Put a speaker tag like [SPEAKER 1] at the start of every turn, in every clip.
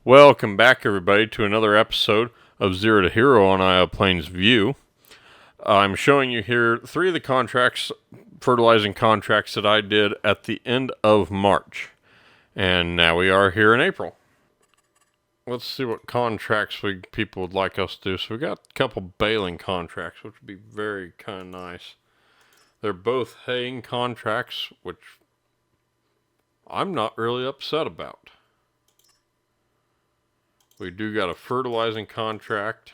[SPEAKER 1] Welcome back, everybody, to another episode of Zero to Hero on Iowa Plains View. I'm showing you here 3 of the fertilizing contracts that I did at the end of March. And now we are here in April. Let's see what contracts people would like us to do. So we got a couple baling contracts, which would be very kind of nice. They're both haying contracts, which I'm not really upset about. We do got a fertilizing contract.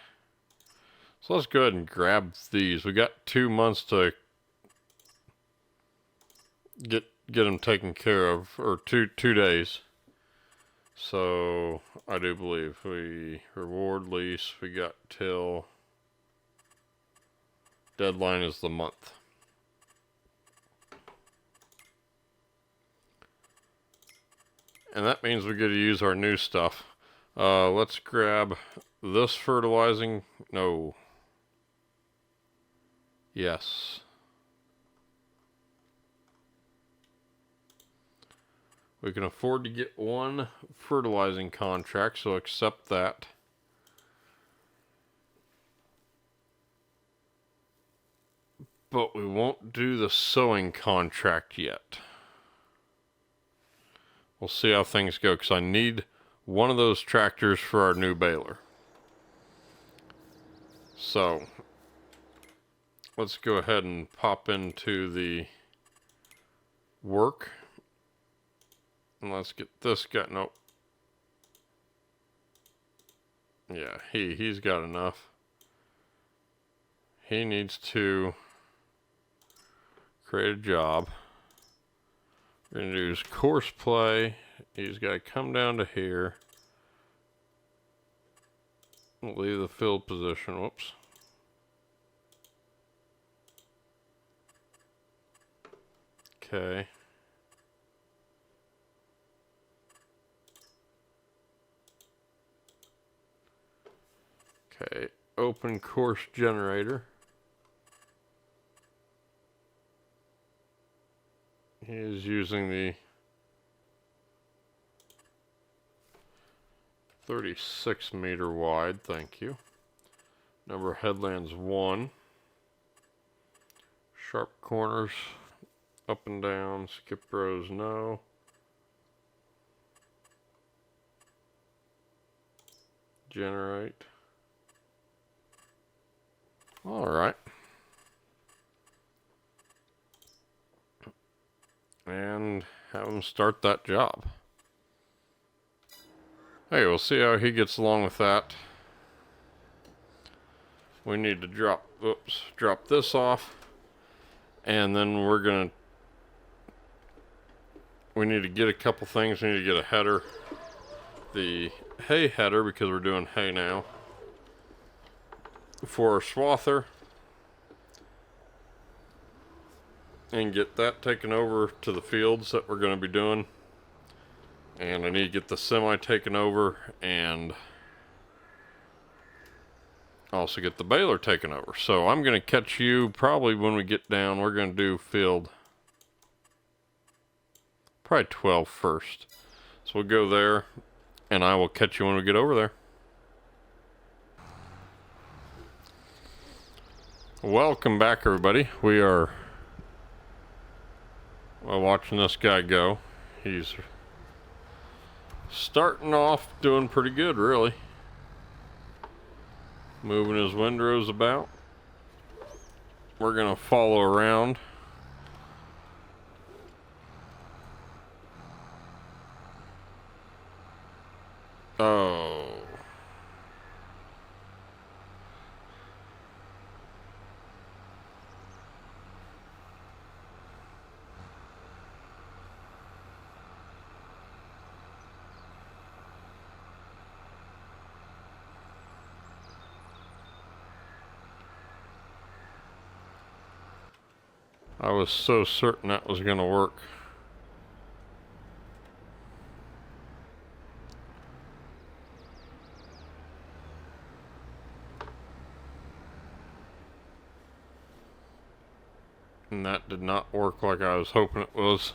[SPEAKER 1] So let's go ahead and grab these. We got 2 months to get them taken care of, or two days. So I do believe we reward lease. We got till deadline is the month. And that means we get to use our new stuff. Let's grab this fertilizing. No. Yes. We can afford to get 1 fertilizing contract, so accept that. But we won't do the sowing contract yet. We'll see how things go, because I need one of those tractors for our new baler. So let's go ahead and pop into the work. And let's get this guy. Nope. Yeah, he's got enough. He needs to create a job. We're going to do his course play. He's got to come down to here. Leave the field position. Whoops. Okay. Okay. Open course generator. He is using the 36 meter wide, thank you. Number of headlands 1. Sharp corners, up and down, skip rows no. Generate. Alright. And have him start that job. Hey, we'll see how he gets along with that. We need to drop this off. And then we need to get a couple things. We need to get a header. The hay header, because we're doing hay now. For our swather. And get that taken over to the fields that we're going to be doing. And I need to get the semi taken over and also get the baler taken over. So I'm going to catch you probably when we get down. We're going to do field probably 12 first. So we'll go there and I will catch you when we get over there. Welcome back, everybody. We are watching this guy go. He's starting off doing pretty good, really. Moving his windrows about. We're going to follow around. Oh. I was so certain that was going to work. And that did not work like I was hoping it was.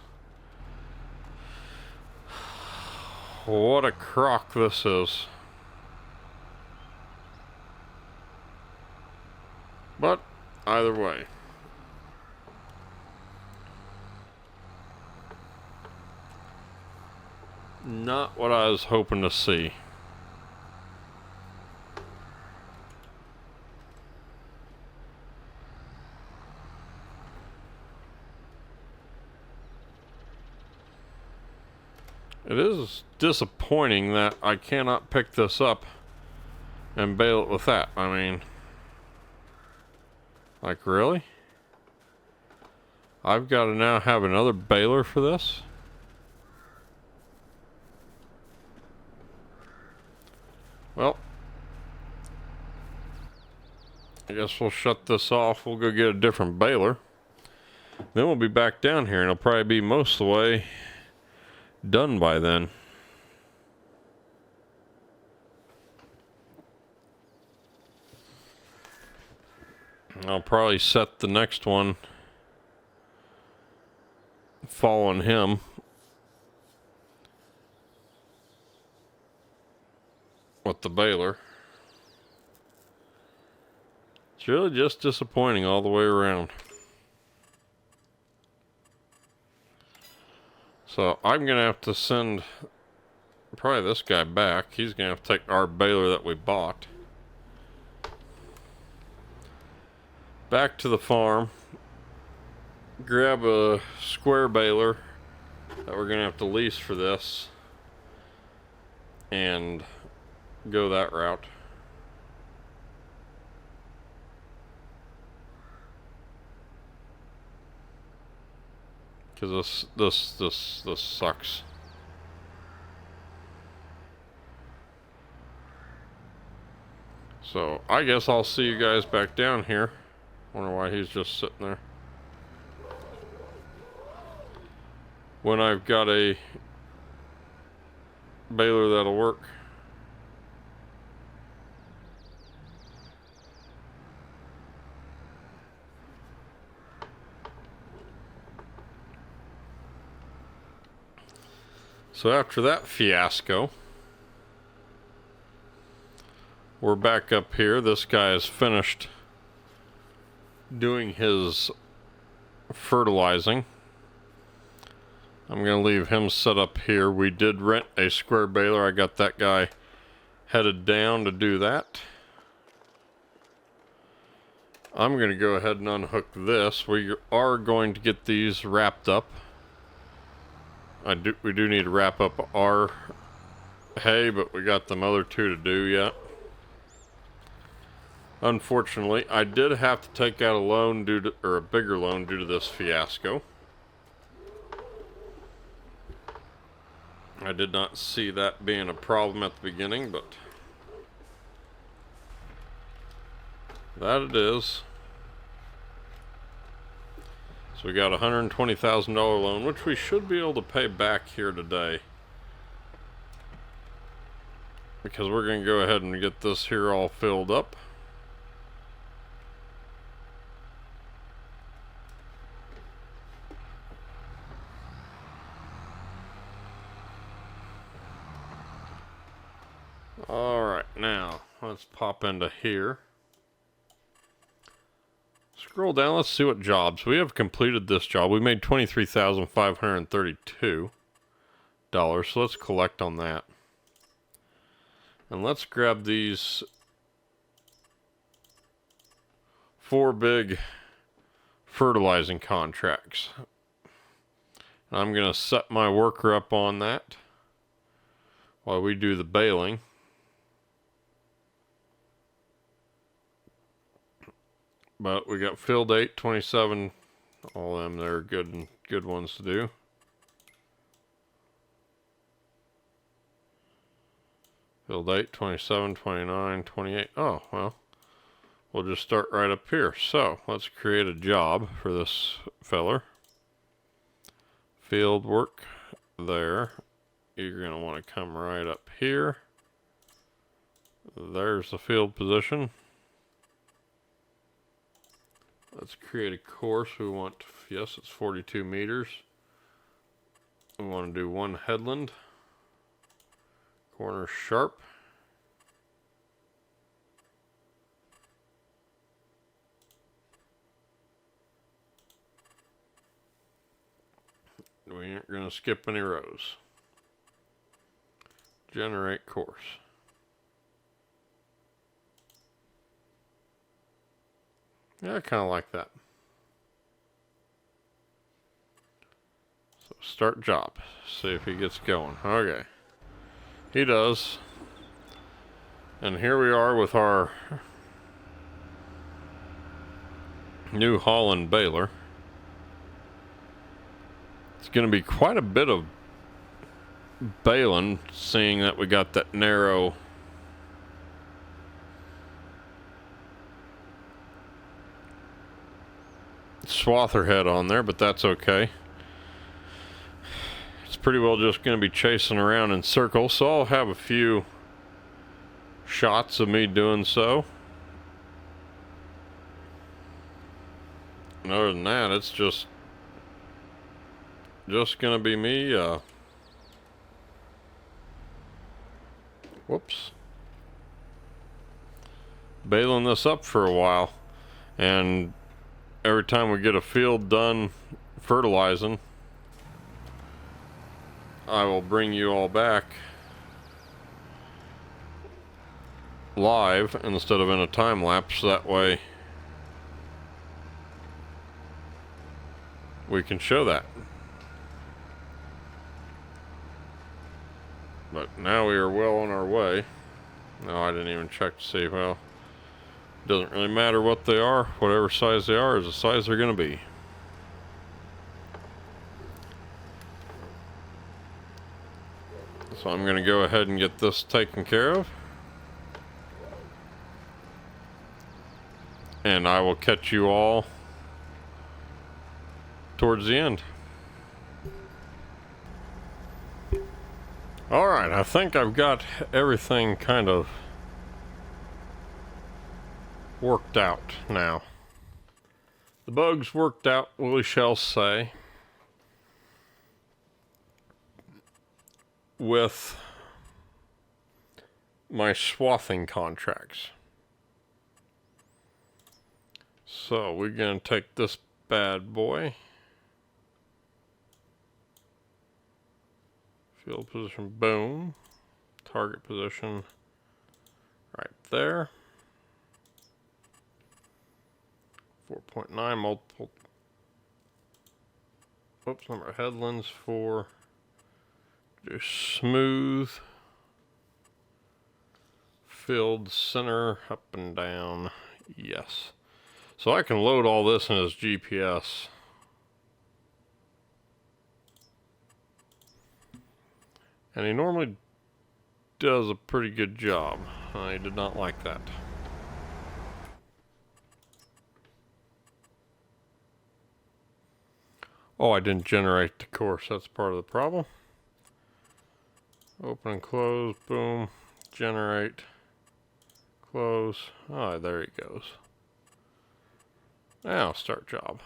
[SPEAKER 1] what a crock this is. But either way, not what I was hoping to see. It is disappointing that I cannot pick this up and bale it with that. I mean, like, really? I've got to now have another baler for this? Well, I guess we'll shut this off. We'll go get a different baler. Then we'll be back down here, and it'll probably be most of the way done by then. I'll probably set the next one following him. With the baler. It's really just disappointing all the way around. So I'm going to have to send probably this guy back. He's going to have to take our baler that we bought back to the farm, grab a square baler that we're going to have to lease for this, and go that route. Because this sucks. So I guess I'll see you guys back down here. Wonder why he's just sitting there. When I've got a baler that'll work. So after that fiasco, we're back up here. This guy is finished doing his fertilizing. I'm going to leave him set up here. We did rent a square baler. I got that guy headed down to do that. I'm going to go ahead and unhook this. We are going to get these wrapped up. We do need to wrap up our hay, but we got them other two to do yet. Unfortunately, I did have to take out a loan or a bigger loan due to this fiasco. I did not see that being a problem at the beginning, but that it is. So we got a $120,000 loan, which we should be able to pay back here today. Because we're going to go ahead and get this here all filled up. Alright, now let's pop into here. Scroll down, let's see what jobs. We have completed this job. We made $23,532. So let's collect on that. And let's grab these 4 big fertilizing contracts. And I'm going to set my worker up on that while we do the baling. But we got fill date 27. All of them, they're good ones to do. Fill date 27, 29, 28. Oh, well, we'll just start right up here. So let's create a job for this feller. Field work there. You're going to want to come right up here. There's the field position. Let's create a course. We want, yes, it's 42 meters. We want to do 1 headland. Corner sharp. We aren't going to skip any rows. Generate course. Yeah, I kind of like that. So start job. See if he gets going. Okay. He does. And here we are with our New Holland baler. It's going to be quite a bit of baling, seeing that we got that narrow swather head on there, but that's okay. It's pretty well just going to be chasing around in circles, so I'll have a few shots of me doing so. And other than that, it's just going to be me, whoops, baling this up for a while. And every time we get a field done fertilizing, I will bring you all back live instead of in a time lapse. That way we can show that. But now we are well on our way. No, I didn't even check to see. Well, it doesn't really matter what they are. Whatever size they are is the size they're going to be. So I'm going to go ahead and get this taken care of. And I will catch you all towards the end. Alright, I think I've got everything kind of worked out now. The bugs worked out, we shall say, with my swathing contracts. So we're going to take this bad boy, field position, boom, target position right there, 4.9 multiple, oops, number of headlands for do smooth, field center, up and down, yes. So I can load all this in his GPS. And he normally does a pretty good job. I did not like that. Oh, I didn't generate the course. That's part of the problem. Open and close, boom, generate, close. Ah, there he goes. Now start job.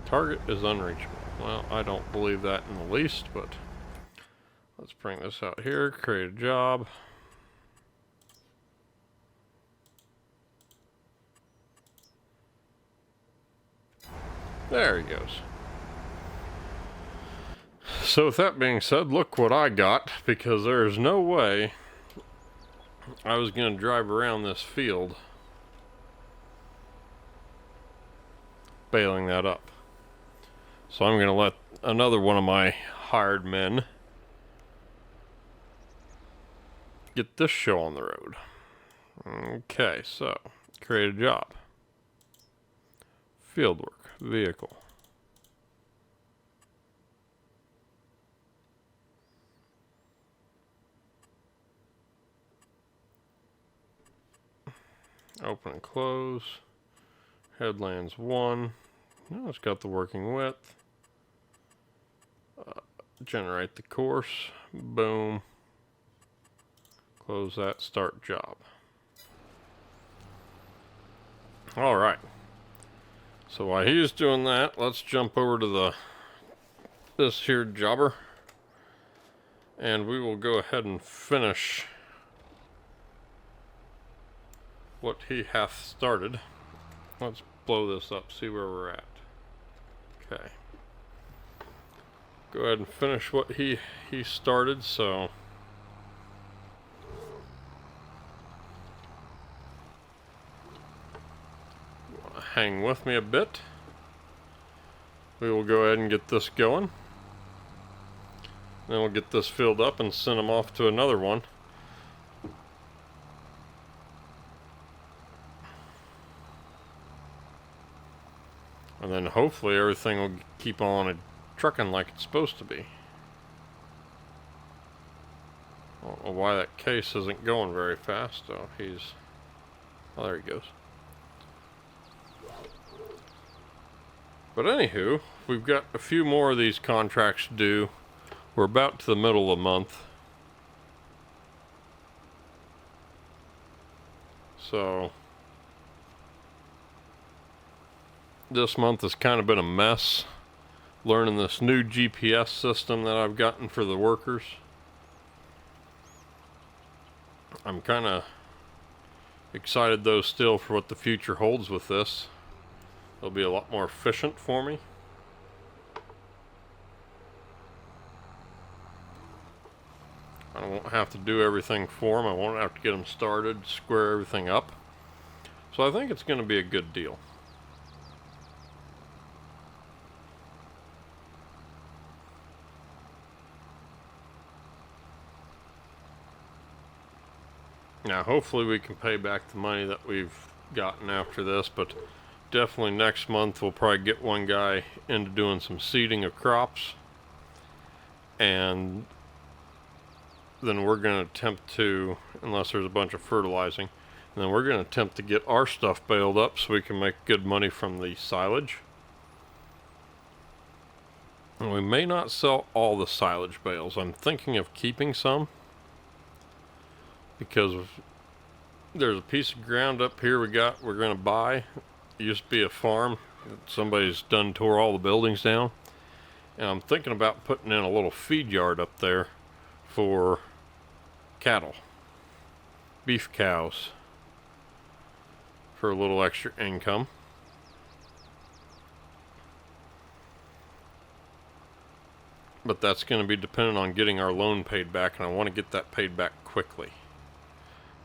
[SPEAKER 1] Target is unreachable. Well, I don't believe that in the least, but let's bring this out here, create a job. There he goes. So with that being said, look what I got, because there is no way I was going to drive around this field baling that up. So I'm going to let another one of my hired men get this show on the road. Okay, so create a job. Fieldwork, vehicle. Open and close. Headlands 1. No, it's got the working width. Generate the course. Boom. Close that. Start job. Alright. So while he's doing that, let's jump over to the this here jobber, and we will go ahead and finish what he hath started. Let's blow this up, see where we're at. Okay. Go ahead and finish what he started, so hang with me a bit. We will go ahead and get this going. Then we'll get this filled up and send them off to another one. And then hopefully everything will keep on trucking like it's supposed to be. I don't know why that case isn't going very fast. Oh, oh, there he goes. But anywho, we've got a few more of these contracts due. We're about to the middle of the month. So this month has kind of been a mess, learning this new GPS system that I've gotten for the workers. I'm kind of excited though still for what the future holds with this. It'll be a lot more efficient for me. I won't have to do everything for them. I won't have to get them started, square everything up. So I think it's going to be a good deal. Now hopefully we can pay back the money that we've gotten after this, but definitely next month we'll probably get one guy into doing some seeding of crops, and then we're going to attempt to, unless there's a bunch of fertilizing, and then we're going to attempt to get our stuff baled up so we can make good money from the silage. And we may not sell all the silage bales. I'm thinking of keeping some, because there's a piece of ground up here we're going to buy. It used to be a farm. Somebody's done tore all the buildings down, and I'm thinking about putting in a little feed yard up there for cattle, beef cows, for a little extra income. But that's going to be dependent on getting our loan paid back, and I want to get that paid back quickly,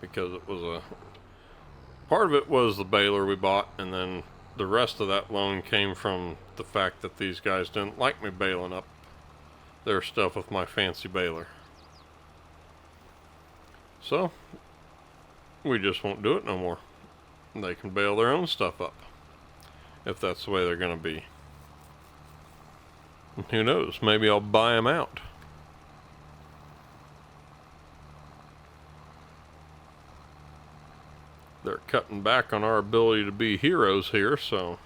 [SPEAKER 1] because it was part of it was the baler we bought, and then the rest of that loan came from the fact that these guys didn't like me baling up their stuff with my fancy baler. So we just won't do it no more. They can bale their own stuff up if that's the way they're going to be. And who knows, maybe I'll buy them out. They're cutting back on our ability to be heroes here, so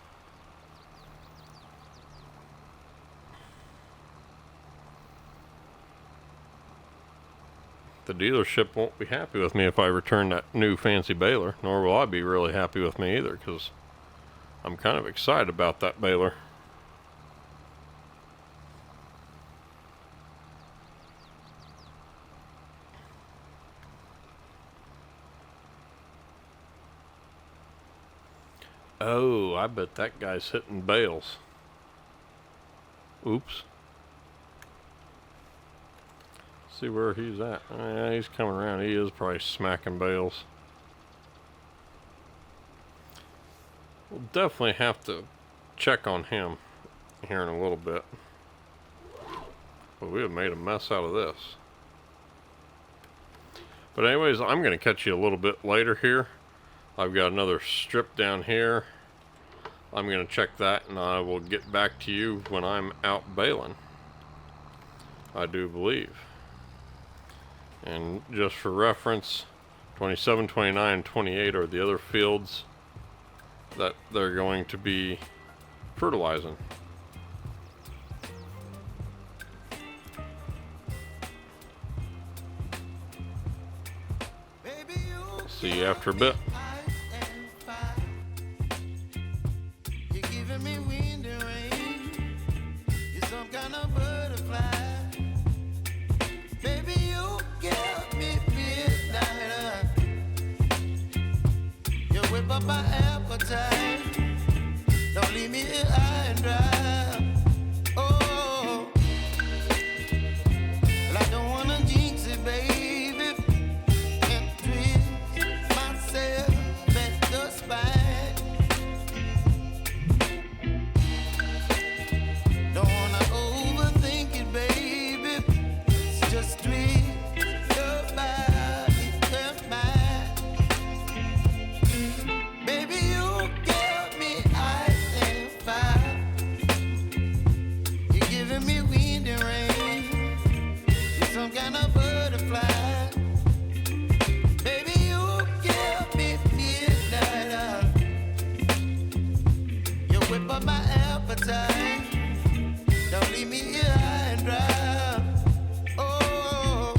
[SPEAKER 1] the dealership won't be happy with me if I return that new fancy baler, nor will I be really happy with me either, because I'm kind of excited about that baler. Oh, I bet that guy's hitting bales. Oops. See where he's at. Yeah, he's coming around. He is probably smacking bales. We'll definitely have to check on him here in a little bit. But we have made a mess out of this. But anyways, I'm going to catch you a little bit later here. I've got another strip down here. I'm going to check that, and I will get back to you when I'm out baling, I do believe. And just for reference, 27, 29, and 28 are the other fields that they're going to be fertilizing. See you after a bit.
[SPEAKER 2] You're giving me wind and rain. You're some kind of bird. up my appetite. Don't leave me here high and dry. Oh, well, I don't wanna jinx it, baby, and twist myself at the spine. Don't wanna overthink it, baby. It's just twist your body and mine. Baby, you give me ice and fire. You're giving me wind and rain. You're some kind of butterfly. Baby, you give me midnight hour. You whip up my appetite. Don't leave me here high and dry. Oh,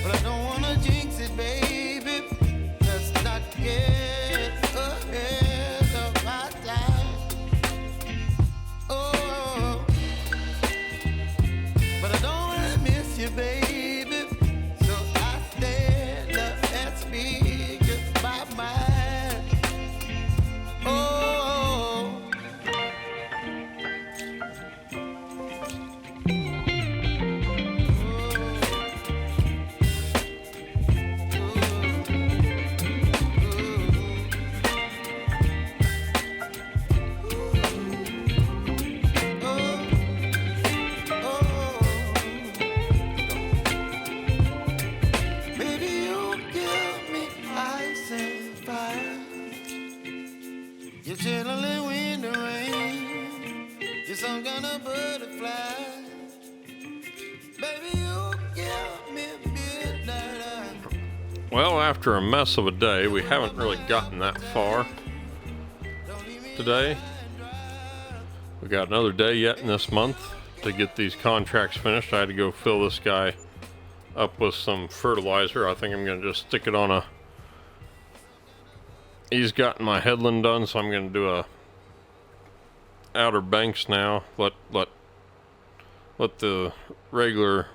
[SPEAKER 2] but I don't wanna jinx it, baby. Let's not get ahead of my time. Oh, but I don't wanna miss you, baby. So I stand up and speak my mind. Oh. Baby, you give me ice and fire. You're chilling wind and rain. You're some kind of butterfly. Baby, you give me midnight hour.
[SPEAKER 1] Well, after a mess of a day, we haven't really gotten that far today. We got another day yet in this month to get these contracts finished. I had to go fill this guy up with some fertilizer. I think I'm going to just stick it on a... He's gotten my headland done, so I'm going to do a outer banks now. Let the regular...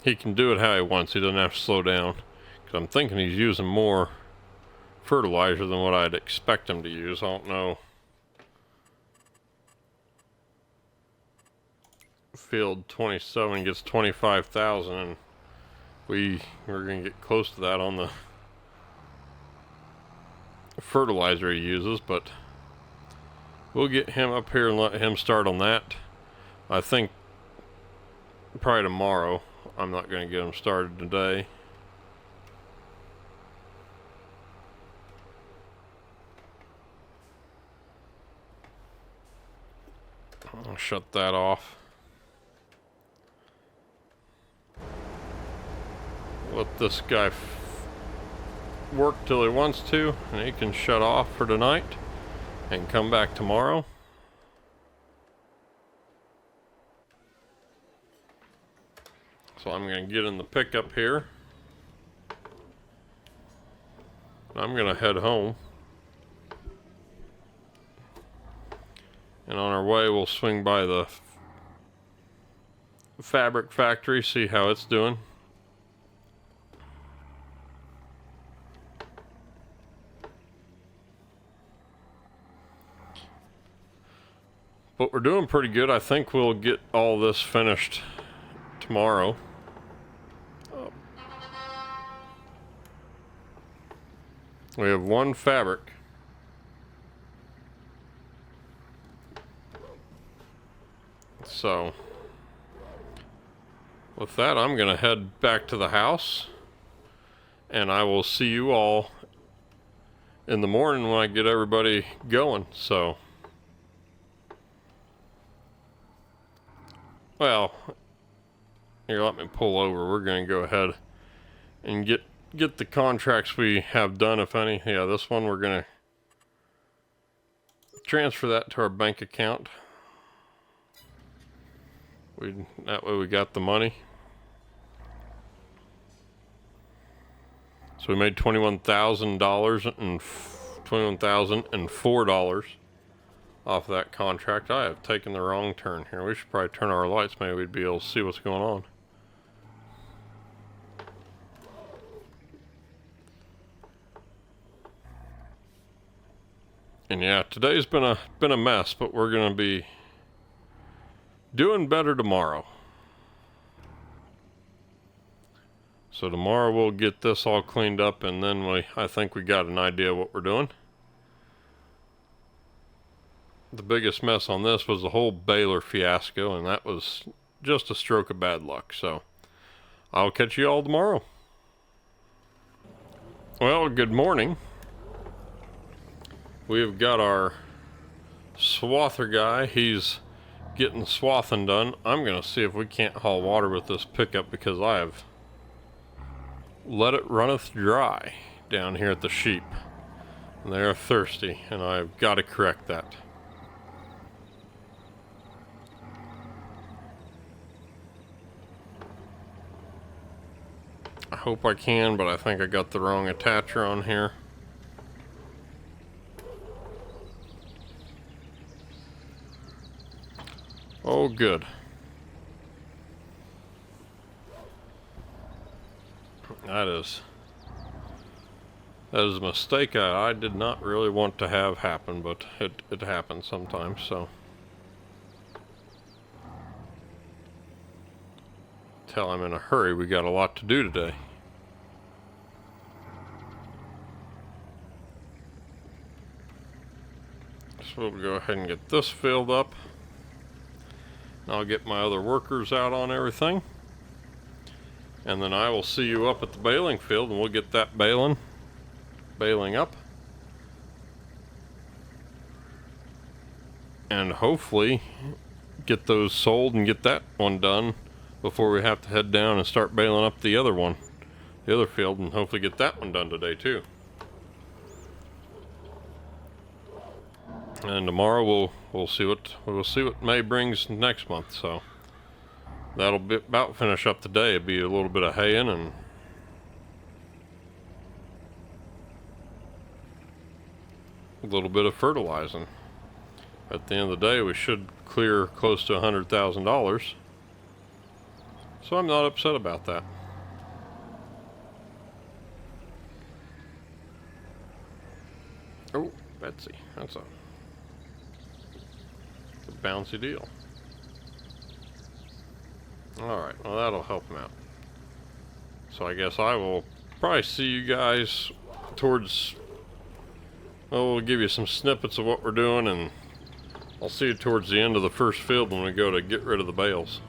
[SPEAKER 1] He can do it how he wants. He doesn't have to slow down. Because I'm thinking he's using more fertilizer than what I'd expect him to use. I don't know. Field 27 gets 25,000, and we're going to get close to that on the fertilizer he uses, but we'll get him up here and let him start on that. I think probably tomorrow. I'm not going to get him started today. I'll shut that off. Let this guy work till he wants to, and he can shut off for tonight and come back tomorrow. So I'm going to get in the pickup here. I'm going to head home. And on our way, we'll swing by the fabric factory, see how it's doing. But we're doing pretty good. I think we'll get all this finished tomorrow. We have one fabric. So, with that, I'm going to head back to the house. And I will see you all in the morning when I get everybody going. So, well, here, let me pull over. We're going to go ahead and get the contracts we have done, if any. Yeah, this one we're going to transfer that to our bank account. That way we got the money. So we made $21,000 and $21,004 off that contract. I have taken the wrong turn here. We should probably turn our lights. Maybe we'd be able to see what's going on. And yeah, today's been a mess, but we're gonna be doing better tomorrow. So tomorrow we'll get this all cleaned up, and then I think we got an idea what we're doing. The biggest mess on this was the whole baler fiasco, and that was just a stroke of bad luck. So I'll catch you all tomorrow. Well, good morning. We've got our swather guy. He's getting swathing done. I'm gonna see if we can't haul water with this pickup, because I have let it runneth dry down here at the sheep, and they are thirsty, and I've got to correct that. I hope I can, but I think I got the wrong attacher on here. Oh, good. That is a mistake I did not really want to have happen, but it happens sometimes, so. Tell I'm in a hurry, we got a lot to do today. So we'll go ahead and get this filled up. I'll get my other workers out on everything. And then I will see you up at the baling field, and we'll get that baling up. And hopefully get those sold and get that one done before we have to head down and start baling up the other one, the other field, and hopefully get that one done today too. And tomorrow we'll see what May brings next month. So that'll be about finish up the day. It'll be a little bit of haying and a little bit of fertilizing. At the end of the day, we should clear close to $100,000. So I'm not upset about that. Oh, Betsy, that's a bouncy deal. Alright, well, that'll help him out. So I guess I will probably see you guys towards, well, we'll give you some snippets of what we're doing, and I'll see you towards the end of the first field when we go to get rid of the bales.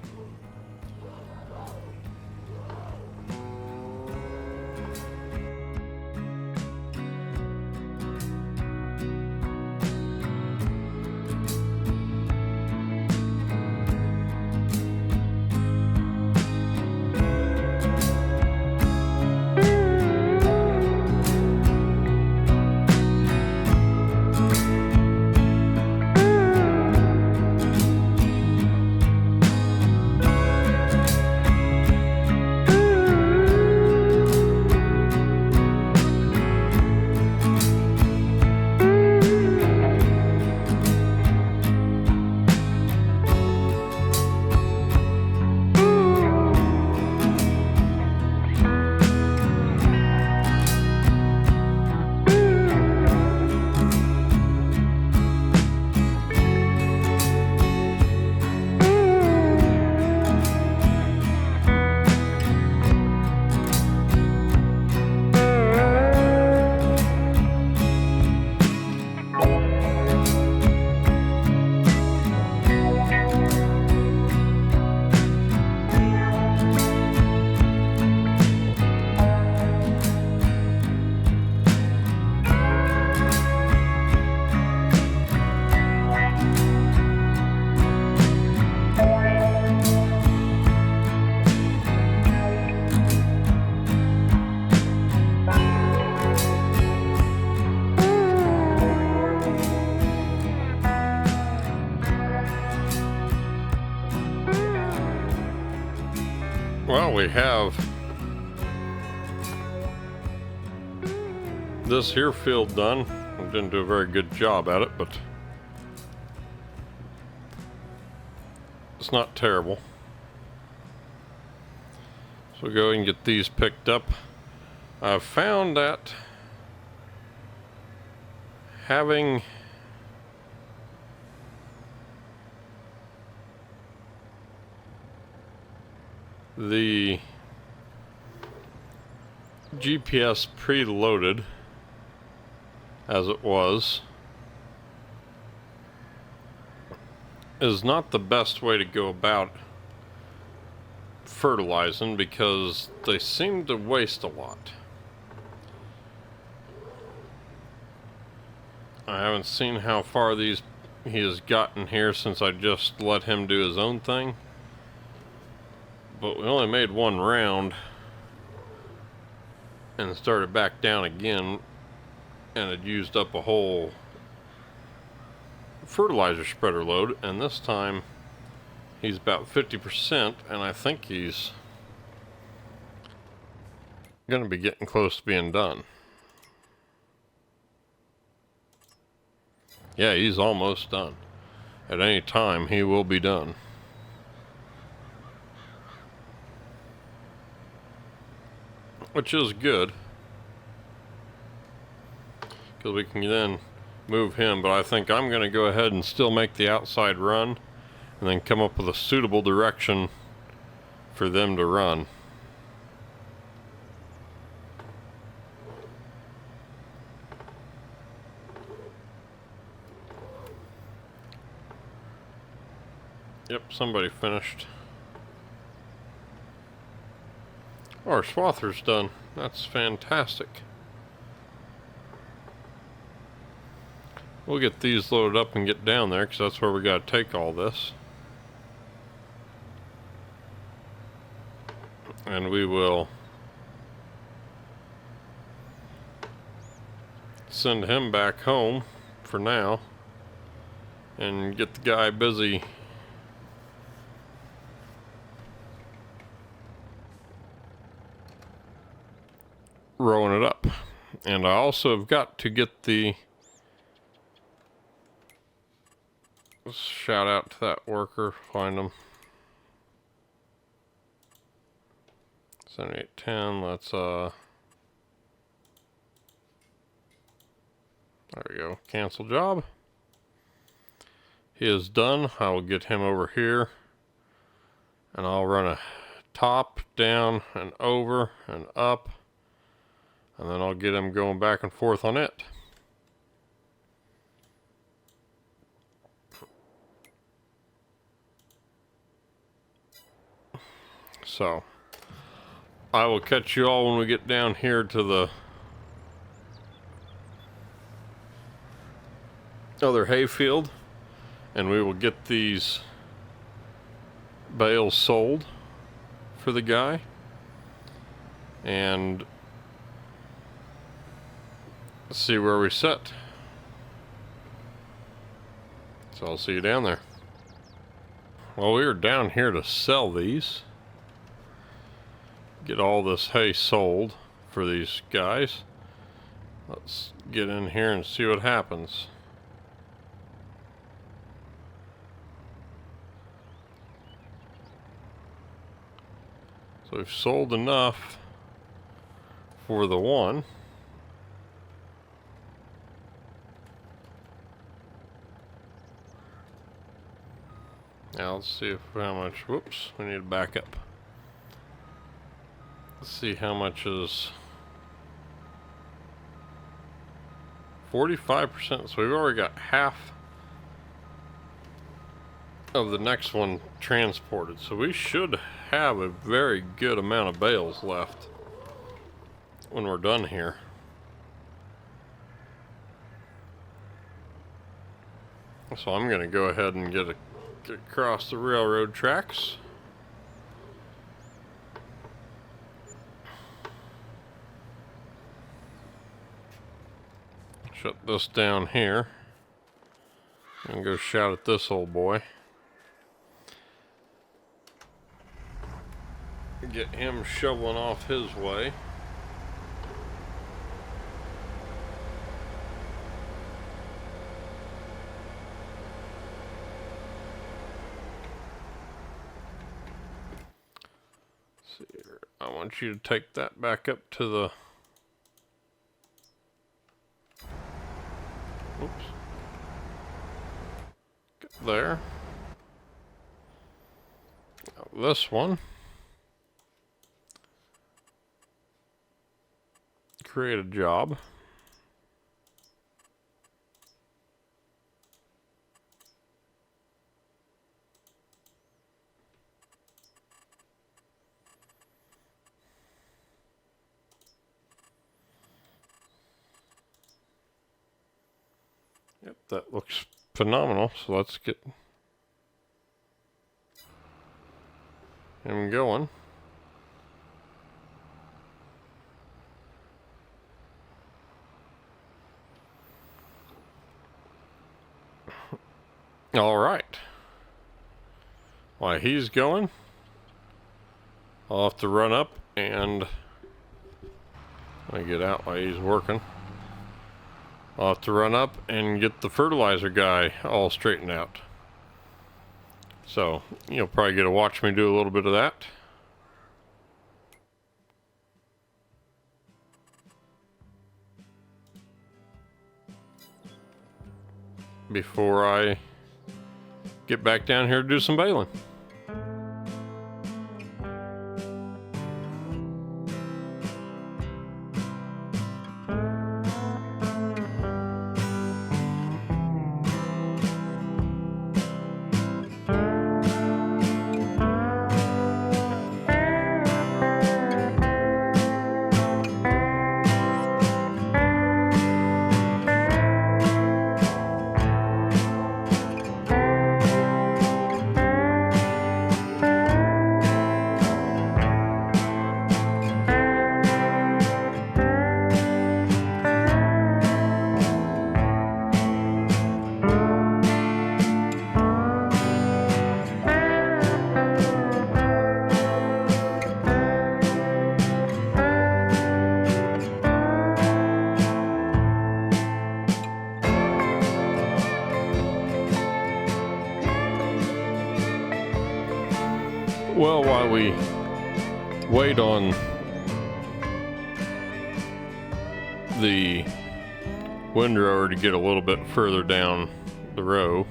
[SPEAKER 1] Well, we have this here field done. We didn't do a very good job at it, but it's not terrible. So we'll go ahead and get these picked up. I've found that having the GPS preloaded as it was is not the best way to go about fertilizing, because they seem to waste a lot. I haven't seen how far he has gotten here since I just let him do his own thing, but we only made one round and started back down again, and it used up a whole fertilizer spreader load, and this time he's about 50%, and I think he's gonna be getting close to being done. Yeah, he's almost done. At any time he will be done. Which is good, because we can then move him, but I think I'm going to go ahead and still make the outside run and then come up with a suitable direction for them to run. Yep, somebody finished. Oh, our swather's done. That's fantastic. We'll get these loaded up and get down there, because that's where we got to take all this. And we will send him back home for now and get the guy busy rolling it up. And I also have got to get the shout out to that worker, find him. 7810, let's there we go, cancel job. He is done. I will get him over here and I'll run a top, down, and over, and up, and then I'll get him going back and forth on it. So, I will catch you all when we get down here to the other hayfield, and we will get these bales sold for the guy, and see where we sit. So I'll see you down there. Well, we are down here to sell these. Get all this hay sold for these guys. Let's get in here and see what happens. So we've sold enough for the one. Now let's see if how much, whoops, we need to back up. Let's see how much is 45%, so we've already got half of the next one transported. So we should have a very good amount of bales left when we're done here. So I'm going to go ahead and get across the railroad tracks. Shut this down here and go shout at this old boy. Get him shoveling off his way. See here. I want you to take that back up to the oops. Get there. Now this one create a job. Yep, that looks phenomenal. So let's get him going. All right. While he's going, I'll have to run up and get out while he's working. I'll have to run up and get the fertilizer guy all straightened out. So you'll probably get to watch me do a little bit of that. Before I get back down here to do some baling. Well, while we wait on the windrower to get a little bit further down the row,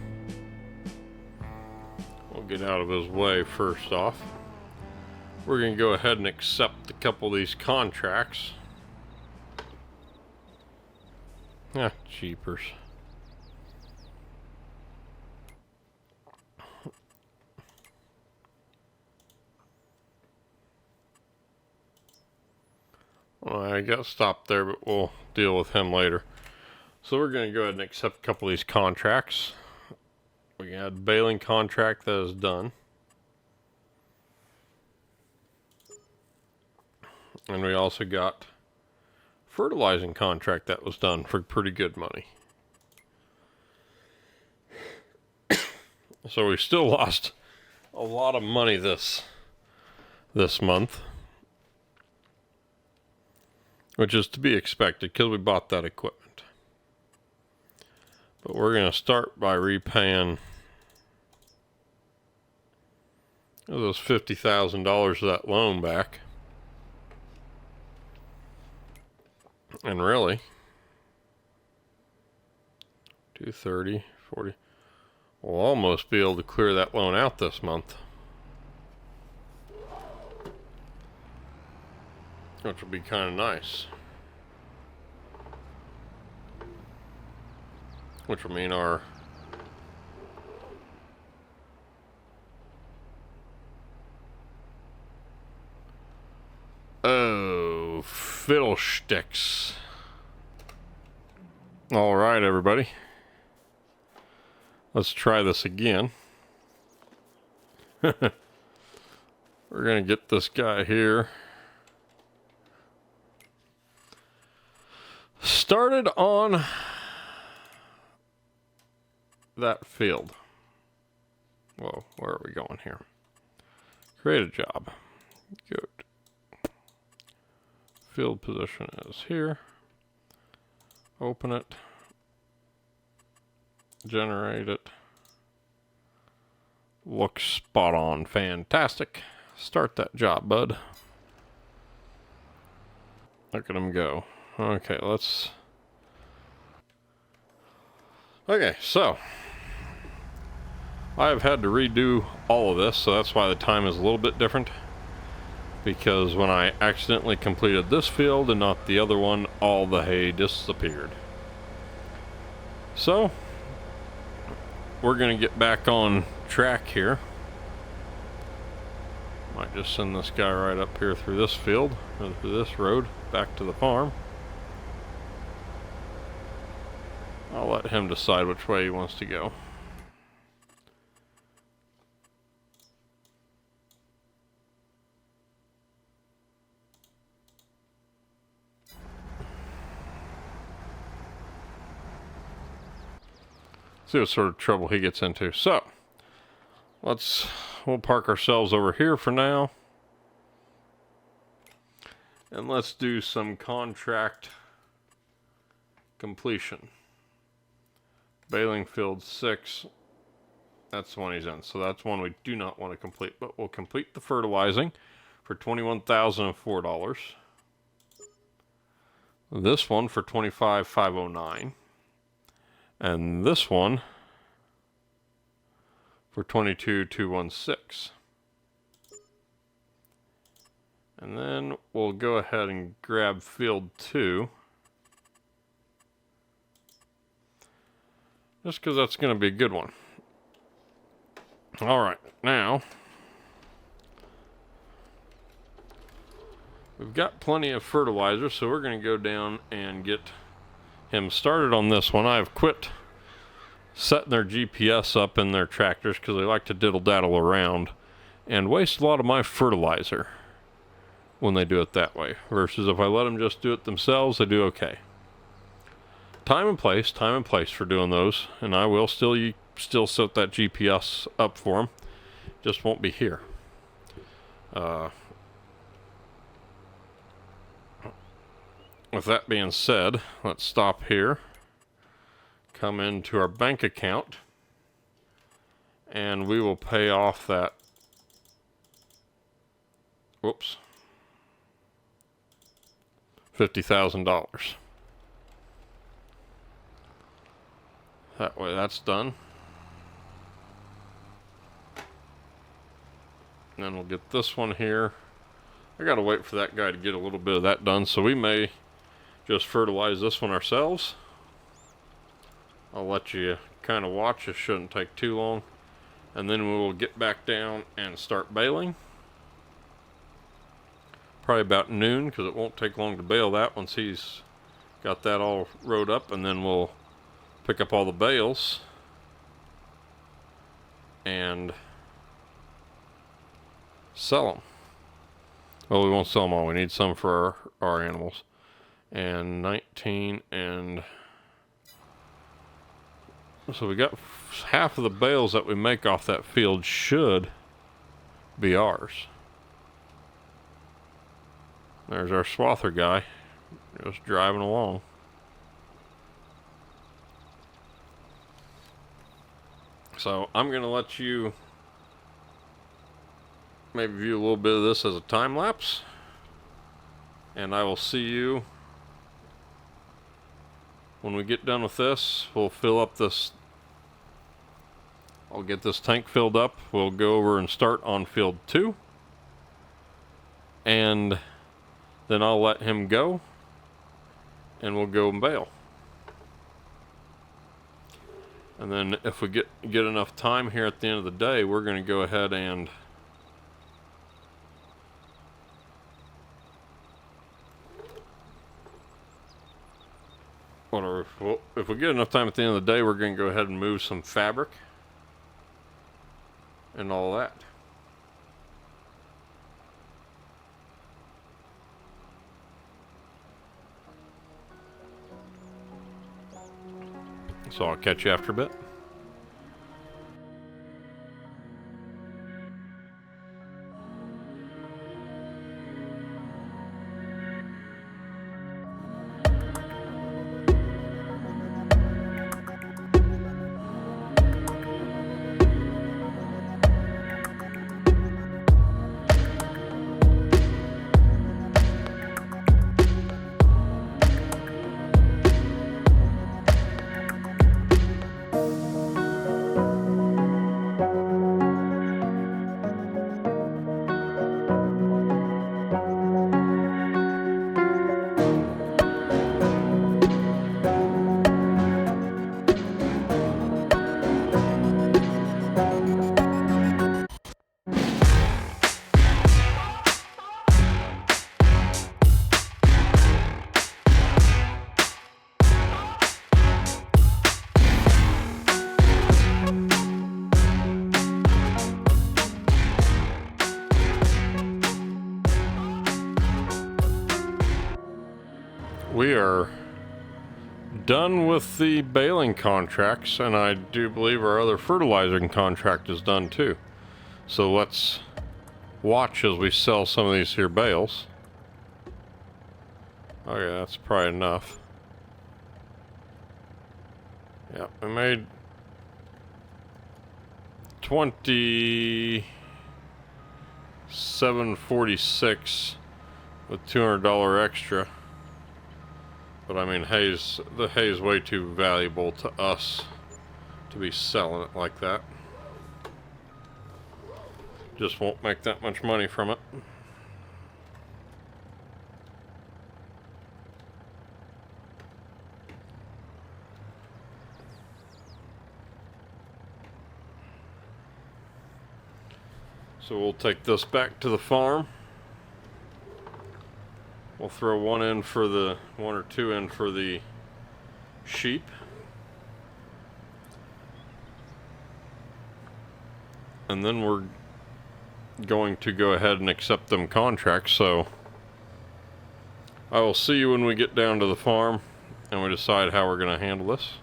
[SPEAKER 1] we'll get out of his way first off. We're going to go ahead and accept a couple of these contracts. Ah, jeepers. Well, I got stopped there, but we'll deal with him later. So we're going to go ahead and accept a couple of these contracts. We got a baling contract that is done. And we also got fertilizing contract that was done for pretty good money. So we still lost a lot of money this month. Which is to be expected because we bought that equipment. But we're going to start by repaying those $50,000 of that loan back. And really, 230, 40, we'll almost be able to clear that loan out this month. Which will be kind of nice. Which will mean our fiddlesticks. All right, everybody. Let's try this again. We're going to get this guy here started on that field. Whoa, where are we going here? Create a job. Good. Field position is here. Open it. Generate it. Looks spot on. Fantastic. Start that job, bud. Look at him go. Okay, let's... Okay, so... I've had to redo all of this, so that's why the time is a little bit different. because when I accidentally completed this field and not the other one, all the hay disappeared. So we're going to get back on track here. Might just send this guy right up here through this field, or through this road, back to the farm. I'll let him decide which way he wants to go. See what sort of trouble he gets into. So we'll park ourselves over here for now, and let's do some contract completion. Baling field 6, that's the one he's in, so that's one we do not want to complete, but we'll complete the fertilizing for $21,004. This one for $25,509. And this one for $22,216. And then we'll go ahead and grab field 2. Just because that's going to be a good one. Alright, now we've got plenty of fertilizer, so we're going to go down and get him started on this one. I've quit setting their GPS up in their tractors because they like to diddle-daddle around and waste a lot of my fertilizer when they do it that way, versus if I let them just do it themselves, they do okay. Time and place for doing those, and I will still set that GPS up for them, just won't be here. With that being said, let's stop here, come into our bank account, and we will pay off that, $50,000. That way that's done. And then we'll get this one here. I gotta wait for that guy to get a little bit of that done, so we may just fertilize this one ourselves. I'll let you kind of watch. It shouldn't take too long. And then we will get back down and start baling. Probably about noon, because it won't take long to bale that once he's got that all rode up. And then we'll pick up all the bales and sell them. Well, we won't sell them all. We need some for our animals. And 19, and so we got half of the bales that we make off that field should be ours. There's our swather guy just driving along. So I'm gonna let you maybe view a little bit of this as a time lapse, and I will see you when we get done with this. We'll fill up this. I'll get this tank filled up. We'll go over and start on field 2. And then I'll let him go. And we'll go and bale. And then if we get enough time here at the end of the day, we're going to go ahead and whatever. Well, if we get enough time at the end of the day, we're going to go ahead and move some fabric and all that. So I'll catch you after a bit. we are done with the baling contracts, and I do believe our other fertilizing contract is done too. So let's watch as we sell some of these here bales. Okay, that's probably enough. Yeah, we made 27.46 with $200 extra. But I mean, the hay is way too valuable to us to be selling it like that. Just won't make that much money from it. So we'll take this back to the farm. We'll throw one or two in for the sheep. And then we're going to go ahead and accept them contracts. So I will see you when we get down to the farm and we decide how we're going to handle this.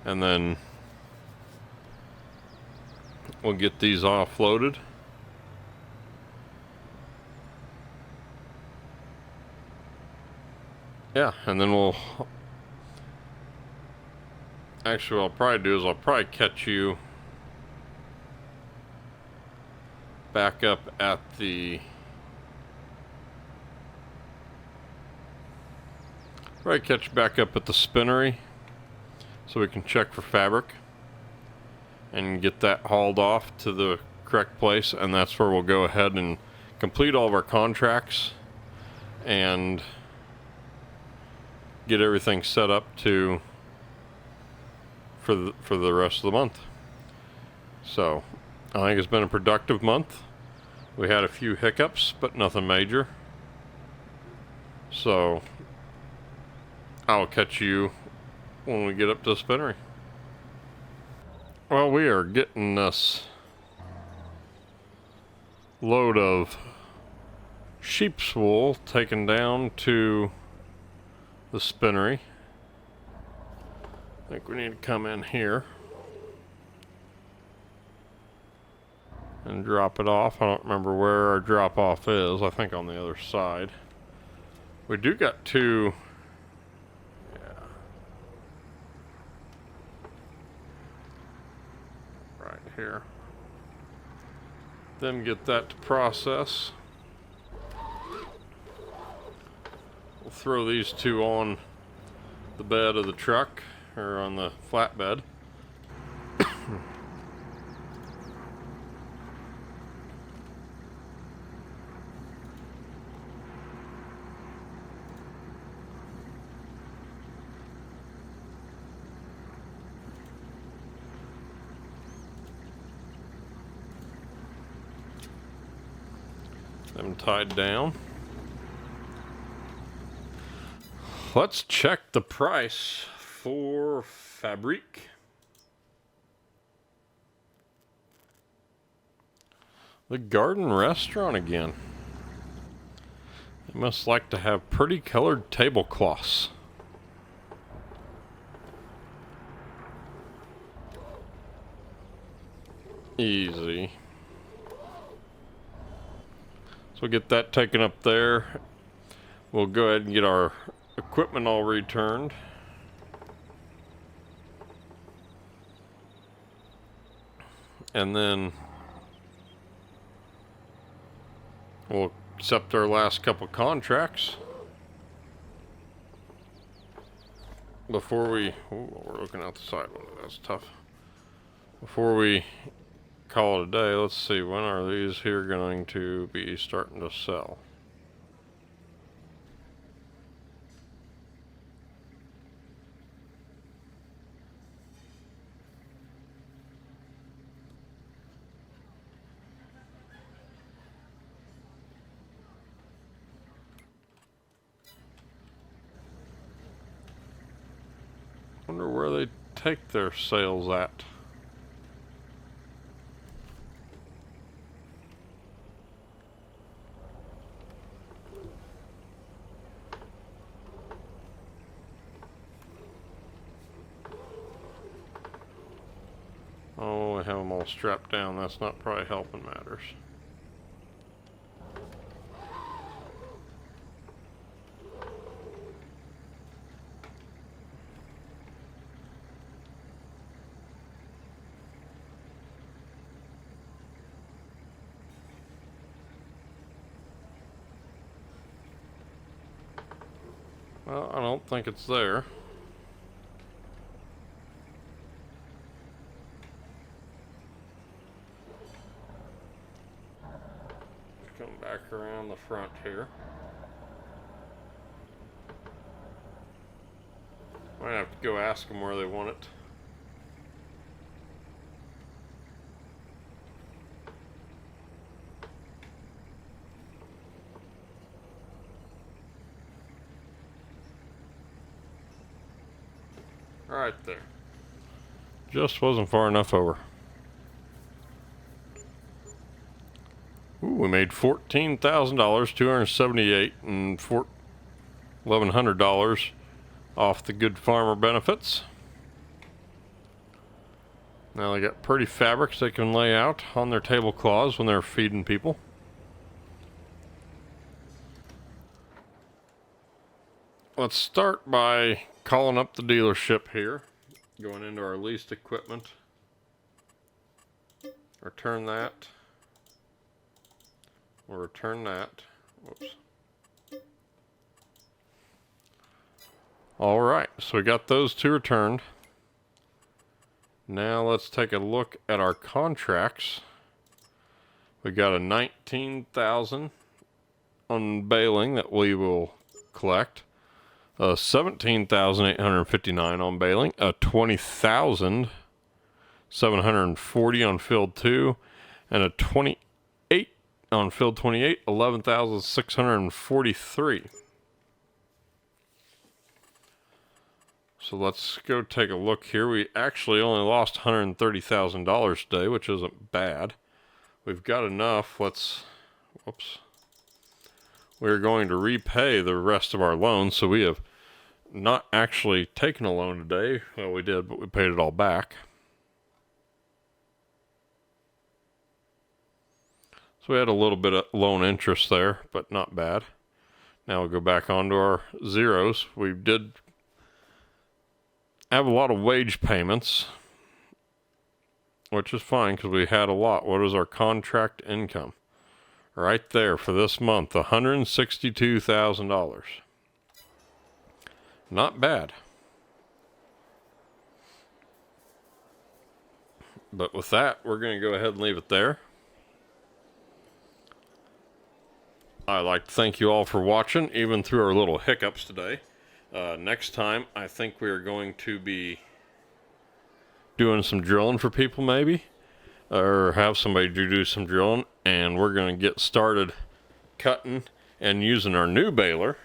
[SPEAKER 1] And then we'll get these offloaded. Yeah, and then we'll... Actually, what I'll probably do is I'll probably catch you back up at the... Probably catch you back up at the spinnery so we can check for fabric and get that hauled off to the correct place, and that's where we'll go ahead and complete all of our contracts and get everything set up for the rest of the month. So I think it's been a productive month. We had a few hiccups, but nothing major. So I'll catch you when we get up to the spinnery. Well, we are getting this load of sheep's wool taken down to the spinnery. I think we need to come in here and drop it off. I don't remember where our drop off is. I think on the other side. We do got two. Yeah. Right here. Then get that to process. We'll throw these two on the bed of the truck, or on the flatbed. Them tied down. Let's check the price for fabric. The garden restaurant again. They must like to have pretty colored tablecloths. Easy. So we'll get that taken up there. We'll go ahead and get our equipment all returned. And then we'll accept our last couple contracts before we... we're looking out the side window. That's tough. Before we call it a day, let's see, when are these here going to be starting to sell? Wonder where they take their sales at. all strapped down. That's not probably helping matters. Well, I don't think it's there. Come back around the front here. Might have to go ask them where they want it. Right there. Just wasn't far enough over. Ooh, we made $14,000, $278 and $1,100 off the Good Farmer benefits. Now they got pretty fabrics they can lay out on their tablecloths when they're feeding people. Let's start by calling up the dealership here, going into our leased equipment. Return that. We'll return that. Whoops. All right, so we got those two returned. Now let's take a look at our contracts. We got a $19,000 on baling that we will collect. $17,859 on baling, $20,740 on field 2, and a 28 on field 28, $11,643. So let's go take a look here. We actually only lost $130,000 today, which isn't bad. We've got enough. Whoops. We're going to repay the rest of our loans, so we have not actually taken a loan today. Well, we did, but we paid it all back. So we had a little bit of loan interest there, but not bad. Now we'll go back onto our zeros. We did have a lot of wage payments, which is fine because we had a lot. What is our contract income? Right there for this month, $162,000. Not bad. But with that, we're going to go ahead and leave it there. I'd like to thank you all for watching, even through our little hiccups today. Next time, I think we are going to be doing some drilling for people maybe, or have somebody do some drilling, and we're going to get started cutting and using our new baler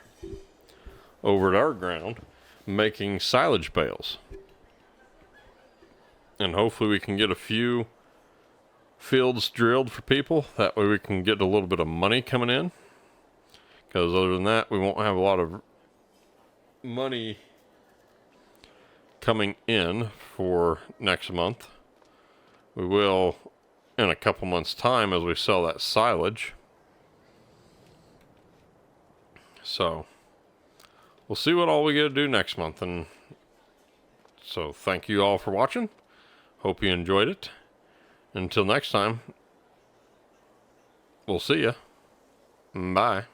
[SPEAKER 1] over at our ground, making silage bales. And hopefully we can get a few fields drilled for people. That way we can get a little bit of money coming in. Because other than that, we won't have a lot of money coming in for next month. We will in a couple months' time as we sell that silage. So we'll see what all we get to do next month. And so thank you all for watching. Hope you enjoyed it. Until next time, we'll see ya. Bye.